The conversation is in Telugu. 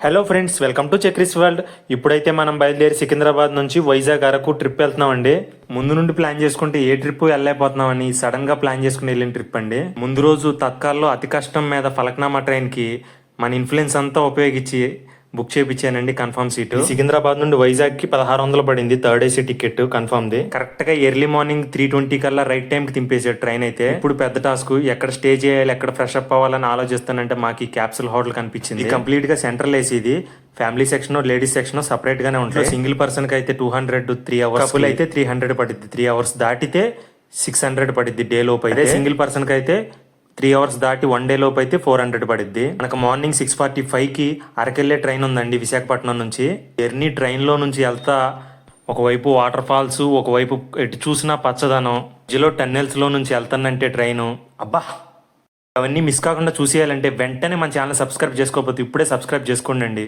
Hello friends, welcome to Chakri's world. ఇప్పుడైతే మనం బయలుదేరి సికింద్రాబాద్ నుంచి వైజాగ్ అరకు ట్రిప్ వెళ్తున్నామండి. ముందు నుండి ప్లాన్ చేసుకుంటే ఏ ట్రిప్ వెళ్ళలేకపోతున్నామని సడన్ గా ప్లాన్ చేసుకుని వెళ్ళిన ట్రిప్ అండి. ముందు రోజు తత్కాల్లో అతి కష్టం మీద ఫలక్నామా ట్రైన్ కి మన ఇన్ఫ్లుయెన్స్ అంతా ఉపయోగించి బుక్ చేయించానండి కన్ఫర్మ్ సీటు. సికింద్రాబాద్ నుండి వైజాగ్ కి 1600 పడింది third AC ticket confirm the. Correct గా ఎర్లీ మార్నింగ్ 3:20 కల్లా రైట్ టైం కి దింపేసాడు ట్రైన్ అయితే. ఇప్పుడు పెద్ద టాస్క్ ఎక్కడ స్టే చేయాలి, ఎక్కడ ఫ్రెష్ అప్ అవ్వాలని ఆలోచిస్తానంటే మాకు ఈ క్యాప్సుల్ హోటల్ కనిపించింది. కంప్లీట్ గా సెంట్రల్ ఏసీది. Family section ladies section separate గానే ఉంటాయి. సింగిల్ పర్సన్ కి అయితే 200 3 అవర్స్, కపుల్ అయితే 300 పడుద్ది. 3 అవర్స్ దాటితే 600 పడుద్ది డే లోపు అయితే. సింగిల్ పర్సన్ కి అయితే 3 అవర్స్ దాటి 1 డే లోపు అయితే 400 పడుద్ది. మనకు మార్నింగ్ 6:45 కి అరకెళ్లే ట్రైన్ ఉందండి విశాఖపట్నం నుంచి. జర్నీ ట్రైన్ లో నుంచి వెళ్తా ఒకవైపు వాటర్ ఫాల్స్, ఒకవైపు ఎటు చూసినా పచ్చదనం, మధ్యలో టన్నెల్స్ లో నుంచి వెళ్తానంటే ట్రైన్ అబ్బా. అవన్నీ మిస్ కాకుండా చూసేయాలంటే వెంటనే మన ఛానల్ సబ్స్క్రైబ్ చేసుకోకపోతే ఇప్పుడే సబ్స్క్రైబ్ చేసుకోండి.